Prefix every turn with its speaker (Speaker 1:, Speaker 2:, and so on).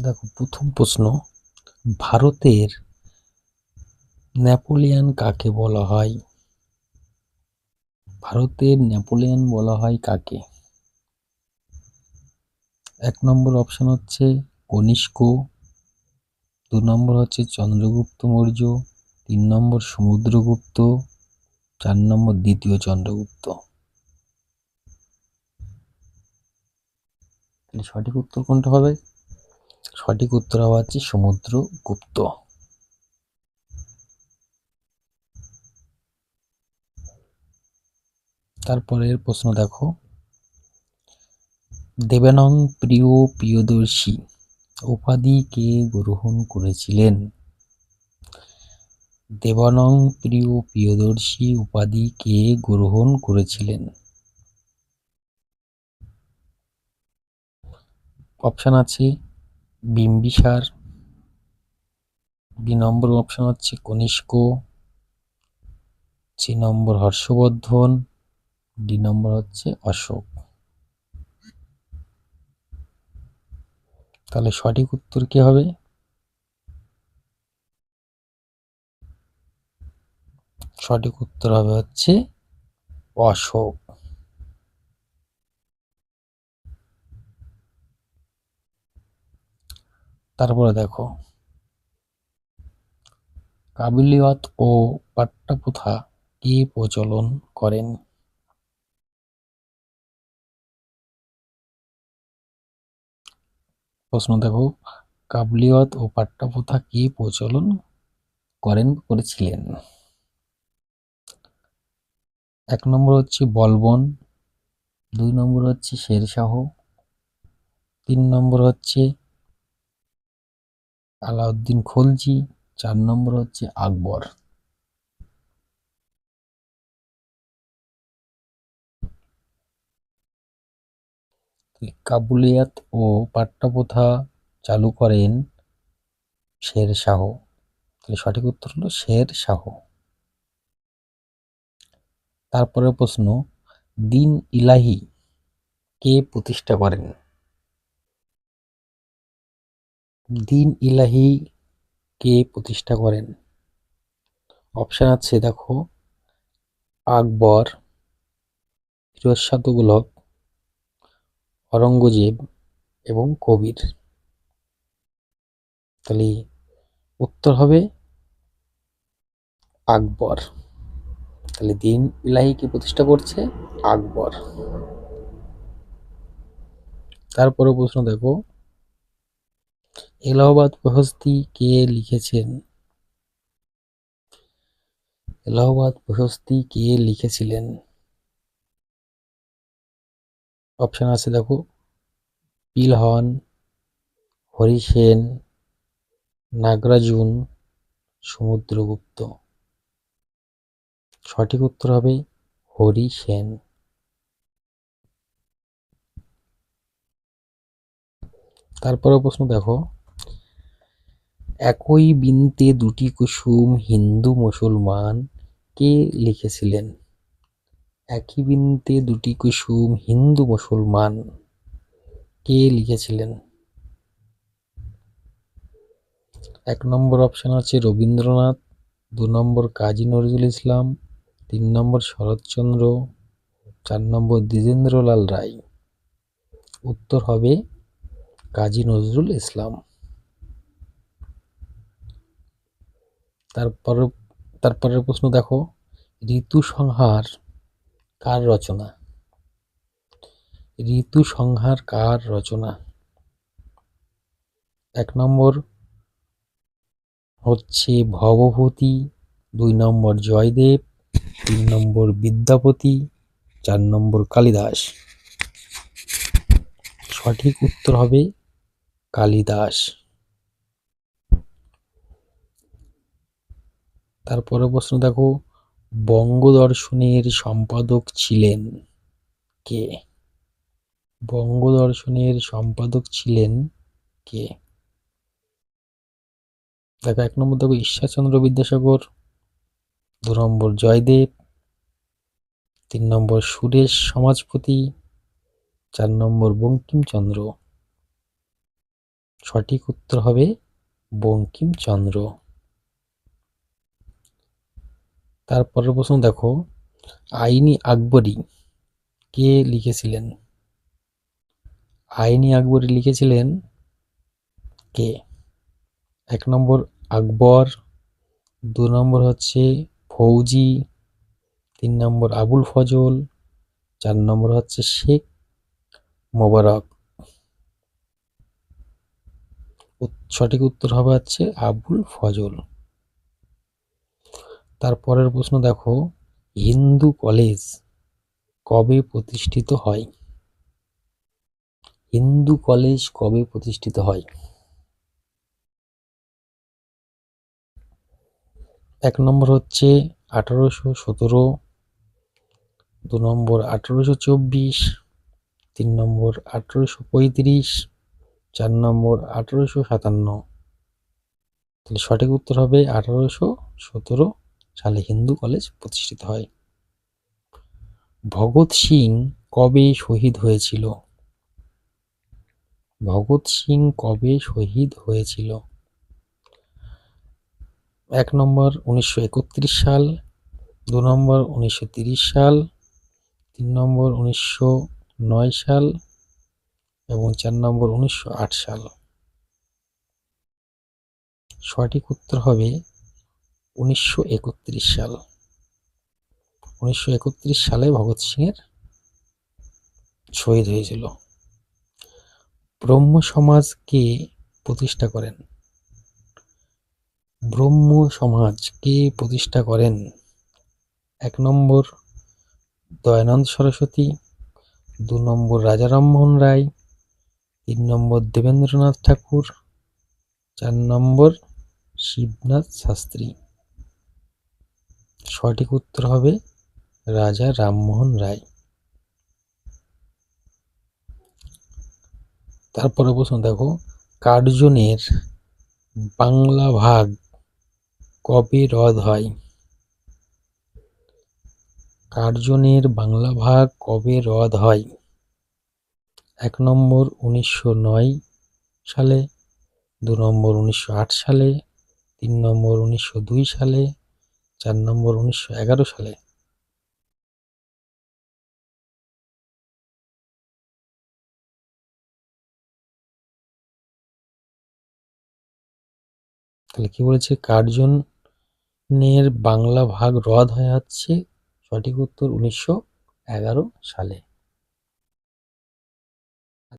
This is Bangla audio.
Speaker 1: দেখো প্রথম প্রশ্ন, ভারতের নেপোলিয়ন কাকে বলা হয়? ভারতের নেপোলিয়ন বলা হয় কাকে? 1 নম্বর অপশন হচ্ছে কনিষ্ক, 2 নম্বর হচ্ছে চন্দ্রগুপ্ত মৌর্য, 3 নম্বর সমুদ্রগুপ্ত, 4 নম্বর দ্বিতীয় চন্দ্রগুপ্ত। তাহলে সঠিক উত্তর কোনটা হবে? সঠিক উত্তর হবে হচ্ছে সমুদ্রগুপ্ত। তারপরের প্রশ্ন দেখো, দেবানং প্রিয় প্রিয়দর্শী উপাধি কে গ্রহণ করেছিলেন? দেবানং প্রিয় প্রিয়দর্শী উপাধি কে গ্রহণ করেছিলেন? অপশন আছে বিম্বিসার, বি নম্বর অপশন হচ্ছে কনিষ্ক, সি নম্বর হর্ষবর্ধন, ডি নম্বর হচ্ছে অশোক। তাহলে সঠিক উত্তর কি হবে? সঠিক উত্তর হবে হচ্ছে অশোক। তারপরে দেখো, কাবিলিয়ত ও পাট্যপ্রথা কে প্রচলন করেন? প্রশ্ন দেখো, কাবলিয়ত ও পাট্যপ্রথা কে প্রচলন করেছিলেন? 1 নম্বর হচ্ছে বলবন, 2 নম্বর হচ্ছে শেরশাহ, 3 নম্বর হচ্ছে আলাউদ্দিন খলজি, 4 নম্বর হচ্ছে আকবর। কাবুলিয়াত ও পাট্যপ্রথা চালু করেন শেরশাহ। তাহলে সঠিক উত্তর হলো শেরশাহ। তারপরের প্রশ্ন, দিন ইলাহি কে প্রতিষ্ঠা করেন? দিন ইলাহি কে প্রতিষ্ঠা করেন? অপশন আছে দেখো, আকবর, ফিরোজ শাহ তুগলক, অরঙ্গজেব এবং কবির। তাহলে উত্তর হবে আকবর। তাহলে দিন ইলাহি কে প্রতিষ্ঠা করছে? আকবর। তারপরে প্রশ্ন দেখো, এলাহাবাদ প্রশস্তি কে লিখেছেন? এলাহাবাদ প্রশস্তি কে লিখেছিলেন? অপশন আছে দেখো, পিলহন, হরি সেন, নাগরাজুন, সমুদ্রগুপ্ত। সঠিক উত্তর হবে হরি সেন। তারপরে প্রশ্ন দেখো, একই বৃন্তে দুটি কুসুম হিন্দু মুসলমান কে লিখেছিলেন? একই বৃন্তে দুটি কুসুম হিন্দু মুসলমান কে লিখেছিলেন? 1 নম্বর অপশন আছে রবীন্দ্রনাথ, 2 নম্বর কাজী নজরুল ইসলাম, 3 নম্বর শরৎচন্দ্র, 4 নম্বর দ্বিজেন্দ্রলাল রায়। উত্তর হবে কাজী নজরুল ইসলাম। তারপরের প্রশ্ন দেখো, ঋতু সংহার কার রচনা? ঋতু সংহার কার রচনা? 1 নম্বর হচ্ছে ভবভূতি, 2 নম্বর জয়দেব, 3 নম্বর বিদ্যাপতি, 4 নম্বর কালিদাস। সঠিক উত্তর হবে কালিদাস। তারপরে প্রশ্ন দেখো, বঙ্গদর্শনের সম্পাদক ছিলেন কে? বঙ্গদর্শনের সম্পাদক ছিলেন কে? দেখো 1 নম্বর দেখো ঈশ্বরচন্দ্র বিদ্যাসাগর, 2 নম্বর জয়দেব, 3 নম্বর সুরেশ সমাজপতি, 4 নম্বর বঙ্কিমচন্দ্র। সঠিক উত্তর হবে বঙ্কিমচন্দ্র। তারপরের প্রশ্ন দেখো, আইনি আকবরী কে লিখেছিলেন? আইনি আকবরী লিখেছিলেন কে? 1 নম্বর আকবর, 2 নম্বর হচ্ছে ফৌজি, 3 নম্বর আবুল ফজল, 4 নম্বর হচ্ছে শেখ মোবারক। সঠিক উত্তর হবে হচ্ছে আবুল ফজল। তারপরের প্রশ্ন দেখো, হিন্দু কলেজ কবে প্রতিষ্ঠিত হয়? হিন্দু কলেজ কবে প্রতিষ্ঠিত হয়? 1 নম্বর হচ্ছে 1817, 2 নম্বর 1824, 3 নম্বর 1835, 4 নম্বর 1857। তাহলে সঠিক উত্তর হবে 1817 সালে হিন্দু কলেজ প্রতিষ্ঠিত হয়। ভগৎ সিং কবে শহীদ হয়েছিল? ভগৎ সিং কবে শহীদ হয়েছিল? 1 নম্বর 1931 সাল, 2 নম্বর 1930 সাল, 3 নম্বর 1909 সাল এবং 4 নম্বর 1908 সাল। সঠিক উত্তর হবে 1931 সাল। 1931 সালে ভগৎ সিং এর শহীদ হয়েছিল। ব্রহ্ম সমাজ কে প্রতিষ্ঠা করেন? ব্রহ্ম সমাজ কে প্রতিষ্ঠা করেন? 1 নম্বর দয়ানন্দ সরস্বতী, 2 নম্বর রাজা রামমোহন রায়, 3 নম্বর দেবেন্দ্রনাথ ঠাকুর, 4 নম্বর শিবনাথ শাস্ত্রী। সঠিক উত্তর হবে রাজা রামমোহন রায়। তারপরে প্রশ্ন দেখো, কার্জনের বাংলা ভাগ কবে রদ হয়? কার্জনের বাংলা ভাগ কবে রদ হয়? 1 নম্বর 1909 সালে, 2 নম্বর 1908 সালে, 3 নম্বর 1902 সালে, 4 নম্বর 1911 সালে। তাহলে কি বলেছে, কার্জনের বাংলা ভাগ রদ হয় হচ্ছে সঠিক উত্তর 1911 সালে।